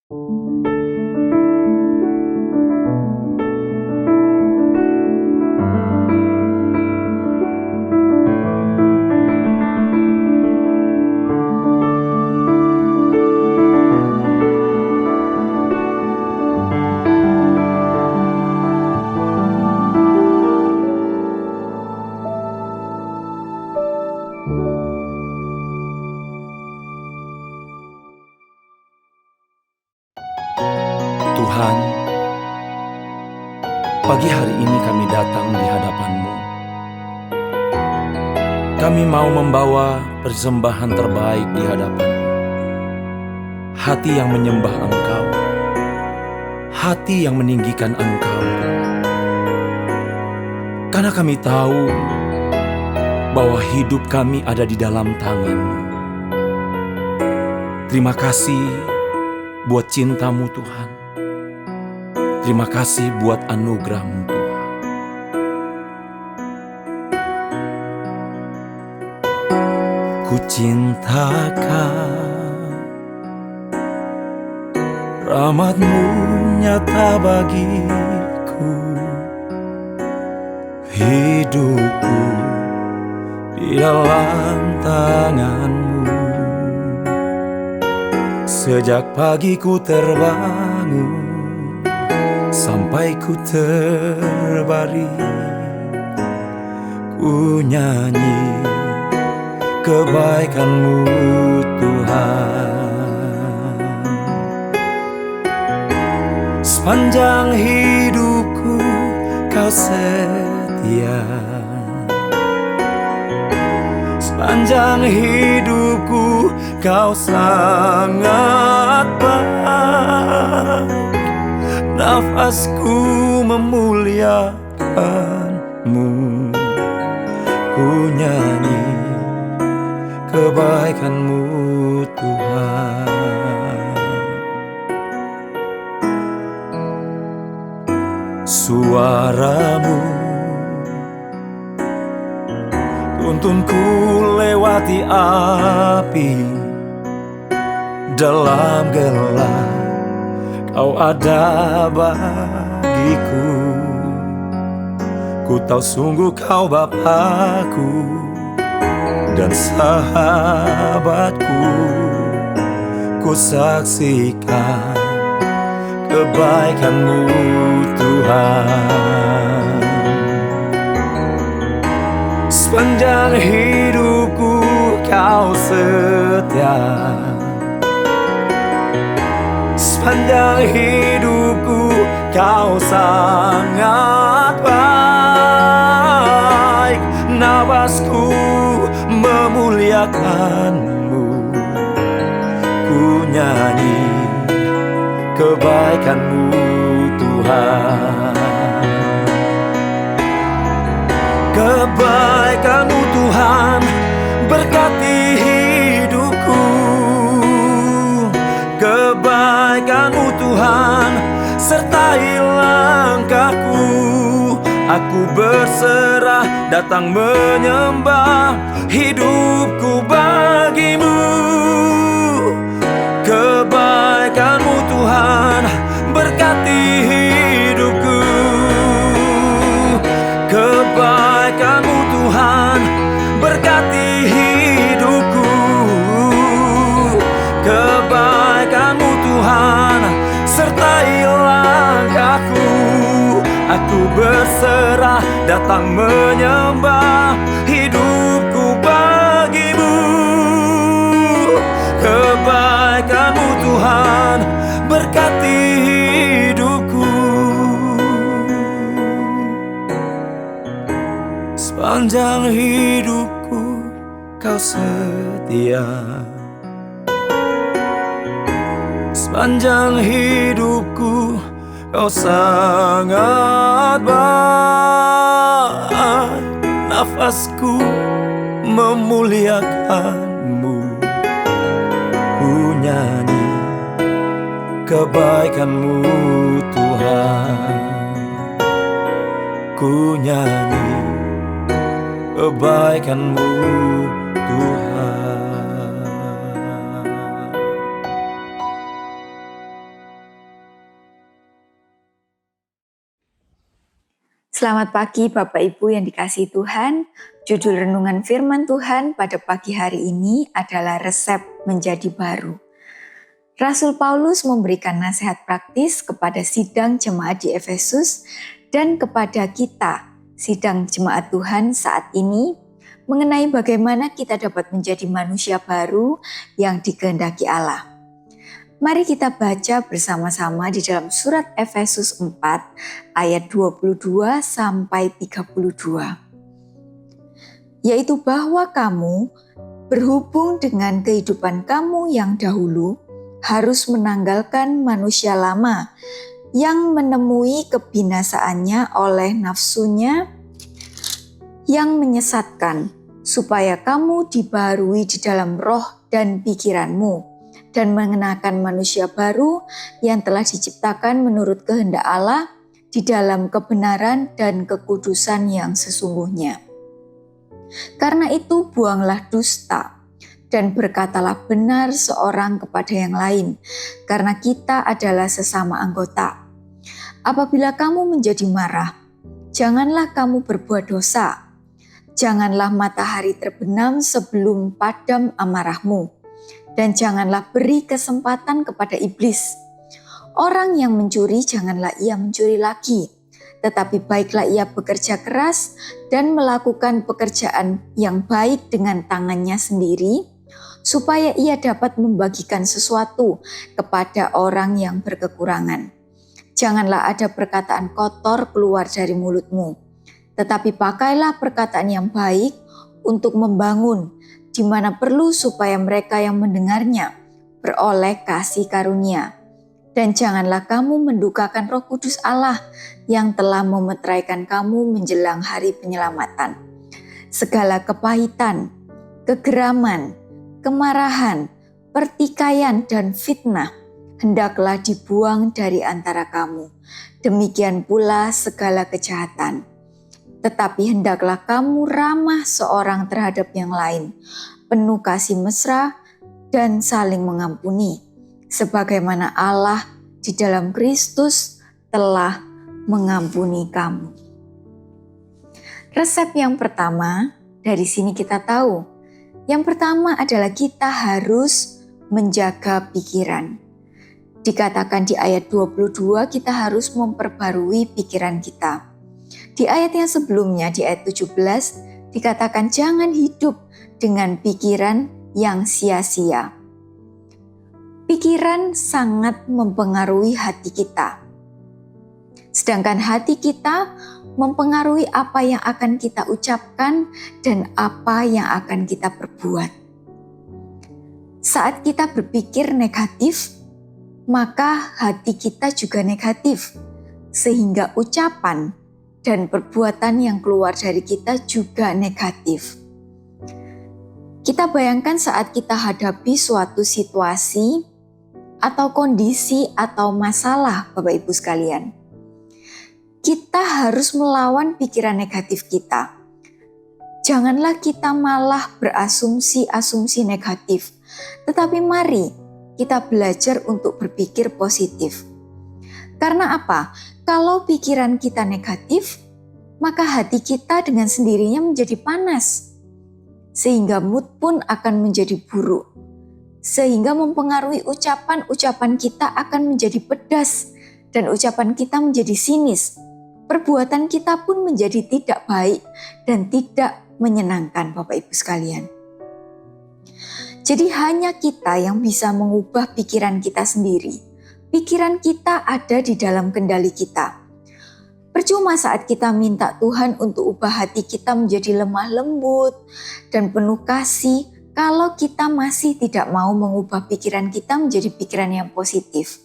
Tuhan, pagi hari ini kami datang di hadapan-Mu. Kami mau membawa persembahan terbaik di hadapan-Mu. Hati yang menyembah Engkau, hati yang meninggikan Engkau. Karena kami tahu bahwa hidup kami ada di dalam tangan-Mu. Terima kasih buat cinta-Mu Tuhan. Terima kasih buat anugerah-Mu Tuhan. Ku cintakan rahmat-Mu nyata bagiku. Hidupku di dalam tangan-Mu. Sejak pagi ku terbangun sampai ku terbaring, ku nyanyi kebaikan-Mu Tuhan. Sepanjang hidupku Kau setia, sepanjang hidupku Kau sangat baik. Nafasku memuliakan-Mu, ku nyanyi kebaikan-Mu Tuhan. Suara-Mu tuntunku lewati api, dalam gelap Kau ada bagiku. Ku tahu sungguh Kau Bapakku dan sahabatku. Ku saksikan kebaikan-Mu Tuhan. Sepanjang hidupku Kau setia, sepanjang hidupku Kau sangat baik. Nafasku memuliakan-Mu, ku nyanyi kebaikan-Mu Tuhan. Kebaikan-Mu Tuhan berkati hidupku. Kebaikan-Mu Tuhan sertai langkahku. Aku berserah datang menyembah, hidupku bagi-Mu. Kebaikan-Mu Tuhan berkati hidupku. Kebaikan-Mu Tuhan berkati hidupku. Kebaikan-Mu Tuhan sertai langkahku. Aku berserah datang menyembah, hidupku bagi-Mu. Kebaikan-Mu Tuhan berkati hidupku. Sepanjang hidupku Kau setia, sepanjang hidupku Kau sangat baik. Nafasku memuliakan-Mu, ku nyanyi kebaikan-Mu Tuhan. Ku nyanyi kebaikan-Mu Tuhan. Selamat pagi Bapak Ibu yang dikasihi Tuhan. Judul renungan firman Tuhan pada pagi hari ini adalah resep menjadi baru. Rasul Paulus memberikan nasihat praktis kepada sidang jemaat di Efesus dan kepada kita, sidang jemaat Tuhan saat ini, mengenai bagaimana kita dapat menjadi manusia baru yang dikehendaki Allah. Mari kita baca bersama-sama di dalam surat Efesus 4 ayat 22 sampai 32. Yaitu bahwa kamu berhubung dengan kehidupan kamu yang dahulu harus menanggalkan manusia lama yang menemui kebinasaannya oleh nafsunya yang menyesatkan, supaya kamu dibaharui di dalam roh dan pikiranmu, dan mengenakan manusia baru yang telah diciptakan menurut kehendak Allah di dalam kebenaran dan kekudusan yang sesungguhnya. Karena itu buanglah dusta dan berkatalah benar seorang kepada yang lain, karena kita adalah sesama anggota. Apabila kamu menjadi marah, janganlah kamu berbuat dosa. Janganlah matahari terbenam sebelum padam amarahmu. Dan janganlah beri kesempatan kepada iblis. Orang yang mencuri janganlah ia mencuri lagi, tetapi baiklah ia bekerja keras dan melakukan pekerjaan yang baik dengan tangannya sendiri, supaya ia dapat membagikan sesuatu kepada orang yang berkekurangan. Janganlah ada perkataan kotor keluar dari mulutmu, tetapi pakailah perkataan yang baik untuk membangun, di mana perlu supaya mereka yang mendengarnya beroleh kasih karunia. Dan janganlah kamu mendukakan Roh Kudus Allah yang telah memeteraikan kamu menjelang hari penyelamatan. Segala kepahitan, kegeraman, kemarahan, pertikaian dan fitnah hendaklah dibuang dari antara kamu. Demikian pula segala kejahatan. Tetapi hendaklah kamu ramah seorang terhadap yang lain, penuh kasih mesra dan saling mengampuni, sebagaimana Allah di dalam Kristus telah mengampuni kamu. Resep yang pertama, dari sini kita tahu, yang pertama adalah kita harus menjaga pikiran. Dikatakan di ayat 22, kita harus memperbarui pikiran kita. Di ayat yang sebelumnya, di ayat 17, dikatakan jangan hidup dengan pikiran yang sia-sia. Pikiran sangat mempengaruhi hati kita. Sedangkan hati kita mempengaruhi apa yang akan kita ucapkan dan apa yang akan kita perbuat. Saat kita berpikir negatif, maka hati kita juga negatif, sehingga ucapan dan perbuatan yang keluar dari kita juga negatif. Kita bayangkan saat kita hadapi suatu situasi atau kondisi atau masalah, Bapak Ibu sekalian. Kita harus melawan pikiran negatif kita. Janganlah kita malah berasumsi-asumsi negatif, tetapi mari kita belajar untuk berpikir positif. Karena apa? Kalau pikiran kita negatif, maka hati kita dengan sendirinya menjadi panas. Sehingga mood pun akan menjadi buruk. Sehingga mempengaruhi ucapan-ucapan kita akan menjadi pedas. Dan ucapan kita menjadi sinis. Perbuatan kita pun menjadi tidak baik dan tidak menyenangkan, Bapak Ibu sekalian. Jadi hanya kita yang bisa mengubah pikiran kita sendiri. Pikiran kita ada di dalam kendali kita. Percuma saat kita minta Tuhan untuk ubah hati kita menjadi lemah lembut dan penuh kasih, kalau kita masih tidak mau mengubah pikiran kita menjadi pikiran yang positif.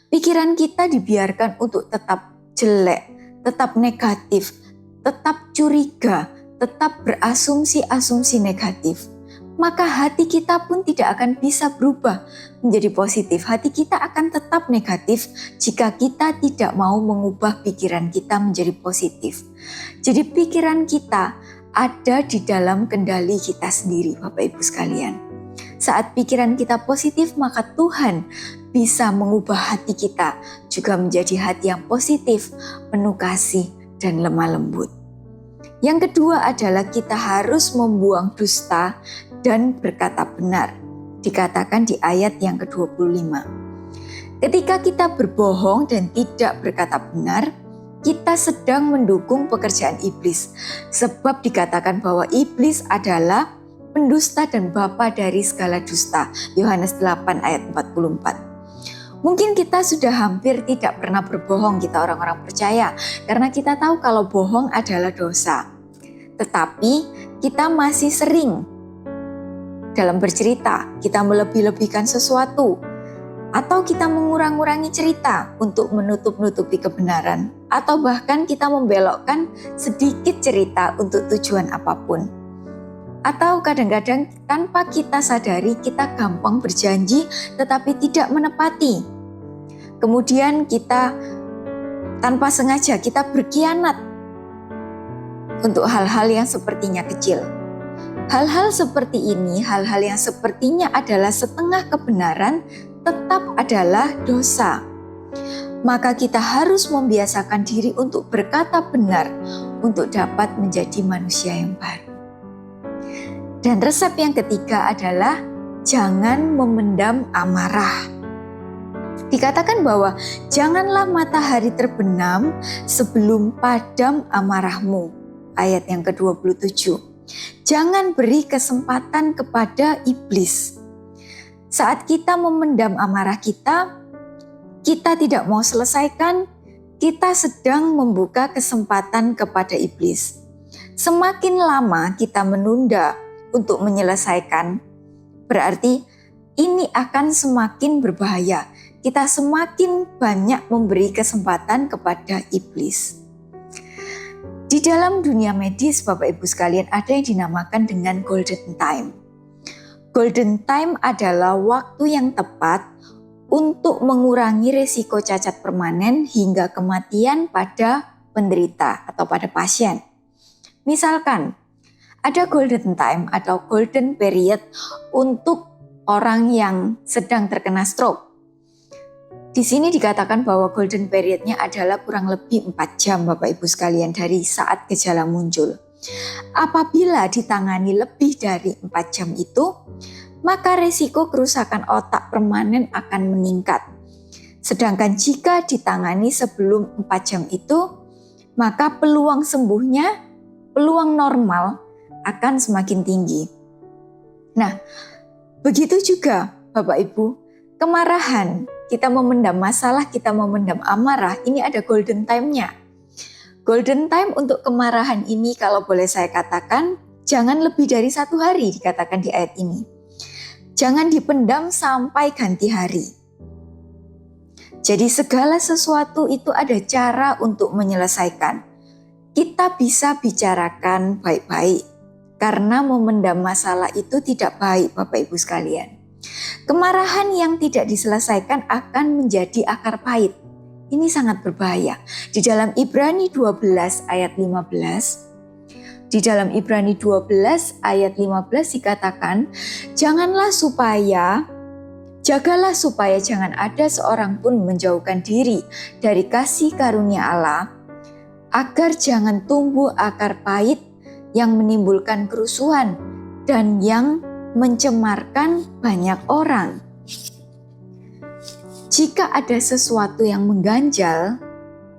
Pikiran kita dibiarkan untuk tetap jelek, tetap negatif, tetap curiga, tetap berasumsi-asumsi negatif. Maka hati kita pun tidak akan bisa berubah menjadi positif. Hati kita akan tetap negatif jika kita tidak mau mengubah pikiran kita menjadi positif. Jadi pikiran kita ada di dalam kendali kita sendiri, Bapak Ibu sekalian. Saat pikiran kita positif, maka Tuhan bisa mengubah hati kita juga menjadi hati yang positif, penuh kasih dan lemah lembut. Yang kedua adalah kita harus membuang dusta dan berkata benar. Dikatakan di ayat yang ke-25. Ketika kita berbohong dan tidak berkata benar, kita sedang mendukung pekerjaan iblis. Sebab dikatakan bahwa iblis adalah pendusta dan bapa dari segala dusta. Yohanes 8 ayat 44. Mungkin kita sudah hampir tidak pernah berbohong, kita orang-orang percaya, karena kita tahu kalau bohong adalah dosa. Tetapi kita masih sering dalam bercerita, kita melebih-lebihkan sesuatu, atau kita mengurang-urangi cerita untuk menutup-nutupi kebenaran, atau bahkan kita membelokkan sedikit cerita untuk tujuan apapun. Atau kadang-kadang tanpa kita sadari kita gampang berjanji tetapi tidak menepati. Kemudian kita tanpa sengaja kita berkhianat untuk hal-hal yang sepertinya kecil. Hal-hal seperti ini, hal-hal yang sepertinya adalah setengah kebenaran, tetap adalah dosa. Maka kita harus membiasakan diri untuk berkata benar, untuk dapat menjadi manusia yang baru. Dan resep yang ketiga adalah jangan memendam amarah. Dikatakan bahwa janganlah matahari terbenam sebelum padam amarahmu. Ayat yang ke-27. Jangan beri kesempatan kepada iblis. Saat kita memendam amarah kita tidak mau selesaikan, kita sedang membuka kesempatan kepada iblis. Semakin lama kita menunda untuk menyelesaikan, berarti ini akan semakin berbahaya. Kita semakin banyak memberi kesempatan kepada iblis. Di dalam dunia medis, Bapak Ibu sekalian, ada yang dinamakan dengan golden time. Golden time adalah waktu yang tepat untuk mengurangi risiko cacat permanen hingga kematian pada penderita atau pada pasien. Misalkan, ada golden time atau golden period untuk orang yang sedang terkena stroke. Di sini dikatakan bahwa golden periodnya adalah kurang lebih 4 jam Bapak Ibu sekalian dari saat gejala muncul. Apabila ditangani lebih dari 4 jam itu, maka risiko kerusakan otak permanen akan meningkat. Sedangkan jika ditangani sebelum 4 jam itu, maka peluang sembuhnya, peluang normal akan semakin tinggi. Nah, begitu juga Bapak Ibu, kemarahan, kita memendam masalah, kita memendam amarah, ini ada golden time-nya. Golden time untuk kemarahan ini kalau boleh saya katakan, jangan lebih dari 1 hari dikatakan di ayat ini. Jangan dipendam sampai ganti hari. Jadi segala sesuatu itu ada cara untuk menyelesaikan. Kita bisa bicarakan baik-baik, karena memendam masalah itu tidak baik Bapak Ibu sekalian. Kemarahan yang tidak diselesaikan akan menjadi akar pahit. Ini sangat berbahaya. Di dalam Ibrani 12 ayat 15, di dalam Ibrani 12 ayat 15 dikatakan, jagalah supaya jangan ada seorang pun menjauhkan diri dari kasih karunia Allah, agar jangan tumbuh akar pahit yang menimbulkan kerusuhan dan yang mencemarkan banyak orang. Jika ada sesuatu yang mengganjal,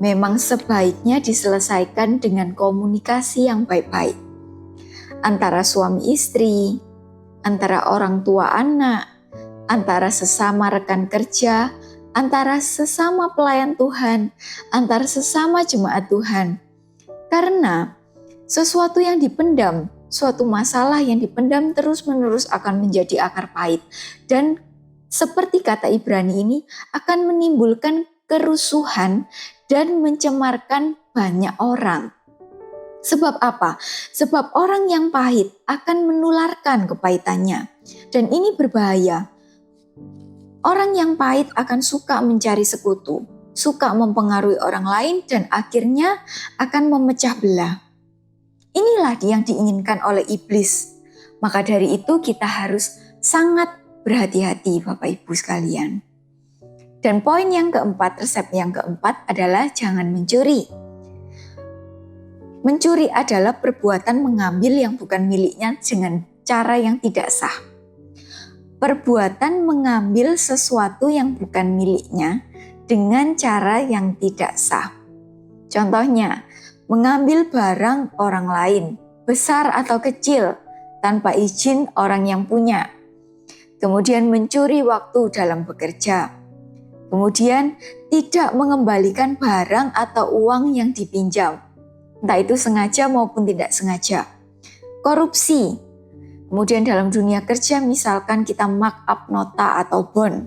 memang sebaiknya diselesaikan dengan komunikasi yang baik-baik. Antara suami istri, antara orang tua anak, antara sesama rekan kerja, antara sesama pelayan Tuhan, antara sesama jemaat Tuhan. Karena sesuatu yang dipendam, suatu masalah yang dipendam terus-menerus akan menjadi akar pahit. Dan seperti kata Ibrani ini akan menimbulkan kerusuhan dan mencemarkan banyak orang. Sebab apa? Sebab orang yang pahit akan menularkan kepahitannya. Dan ini berbahaya. Orang yang pahit akan suka mencari sekutu, suka mempengaruhi orang lain dan akhirnya akan memecah belah. Inilah yang diinginkan oleh iblis. Maka dari itu kita harus sangat berhati-hati Bapak Ibu sekalian. Dan poin yang keempat, resep yang keempat adalah jangan mencuri. Mencuri adalah perbuatan mengambil yang bukan miliknya dengan cara yang tidak sah. Perbuatan mengambil sesuatu yang bukan miliknya dengan cara yang tidak sah. Contohnya, mengambil barang orang lain, besar atau kecil, tanpa izin orang yang punya. Kemudian mencuri waktu dalam bekerja. Kemudian tidak mengembalikan barang atau uang yang dipinjam, entah itu sengaja maupun tidak sengaja. Korupsi. Kemudian dalam dunia kerja misalkan kita markup nota atau bond.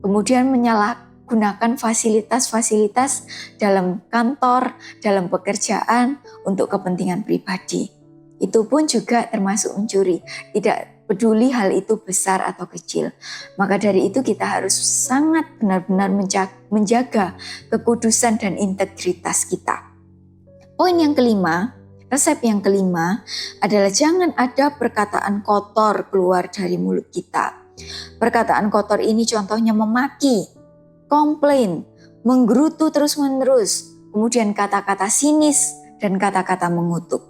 Kemudian menyalahgunakan fasilitas-fasilitas dalam kantor, dalam pekerjaan untuk kepentingan pribadi. Itu pun juga termasuk mencuri. Tidak peduli hal itu besar atau kecil. Maka dari itu kita harus sangat benar-benar menjaga kekudusan dan integritas kita. Poin yang kelima, resep yang kelima adalah jangan ada perkataan kotor keluar dari mulut kita. Perkataan kotor ini contohnya memaki, komplain, menggerutu terus-menerus, kemudian kata-kata sinis dan kata-kata mengutuk.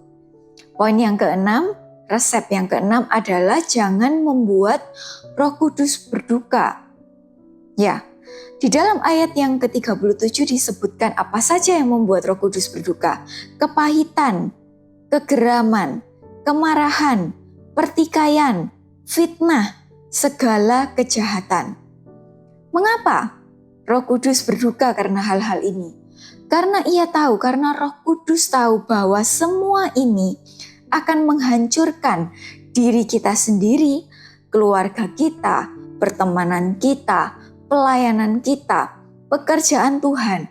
Poin yang keenam, resep yang keenam adalah jangan membuat Roh Kudus berduka. Ya, di dalam ayat yang ke-37 disebutkan apa saja yang membuat Roh Kudus berduka. Kepahitan, kegeraman, kemarahan, pertikaian, fitnah, segala kejahatan. Mengapa Roh Kudus berduka karena hal-hal ini? Karena karena Roh Kudus tahu bahwa semua ini akan menghancurkan diri kita sendiri, keluarga kita, pertemanan kita, pelayanan kita, pekerjaan Tuhan.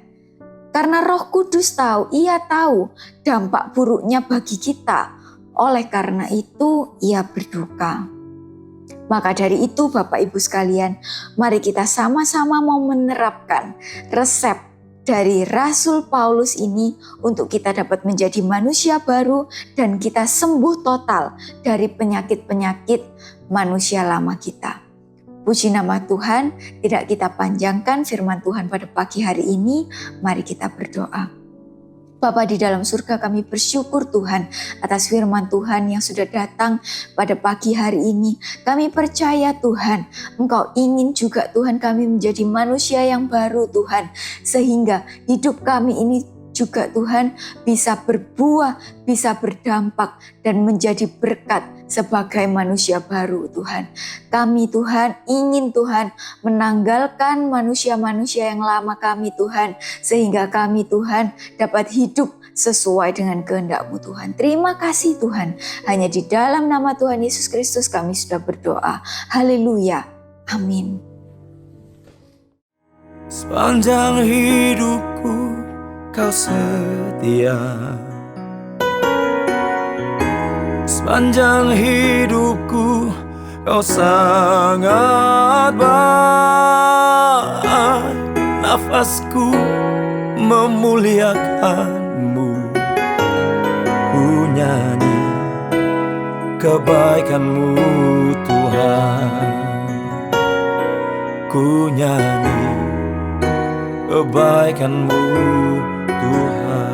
Karena Roh Kudus tahu dampak buruknya bagi kita. Oleh karena itu Ia berduka. Maka dari itu Bapak Ibu sekalian, mari kita sama-sama mau menerapkan resep dari Rasul Paulus ini untuk kita dapat menjadi manusia baru dan kita sembuh total dari penyakit-penyakit manusia lama kita. Puji nama Tuhan, tidak kita panjangkan firman Tuhan pada pagi hari ini, mari kita berdoa. Bapa di dalam surga, kami bersyukur Tuhan atas firman Tuhan yang sudah datang pada pagi hari ini. Kami percaya Tuhan, Engkau ingin juga Tuhan kami menjadi manusia yang baru Tuhan. Sehingga hidup kami ini juga Tuhan bisa berbuah, bisa berdampak dan menjadi berkat sebagai manusia baru Tuhan. Kami Tuhan ingin Tuhan menanggalkan manusia-manusia yang lama kami Tuhan. Sehingga kami Tuhan dapat hidup sesuai dengan kehendak-Mu Tuhan. Terima kasih Tuhan. Hanya di dalam nama Tuhan Yesus Kristus kami sudah berdoa. Haleluya. Amin. Sepanjang hidupku Kau setia, sepanjang hidupku Kau sangat baik. Nafasku memuliakan-Mu, ku nyanyi kebaikan-Mu Tuhan, ku nyanyi kebaikan-Mu Tuhan.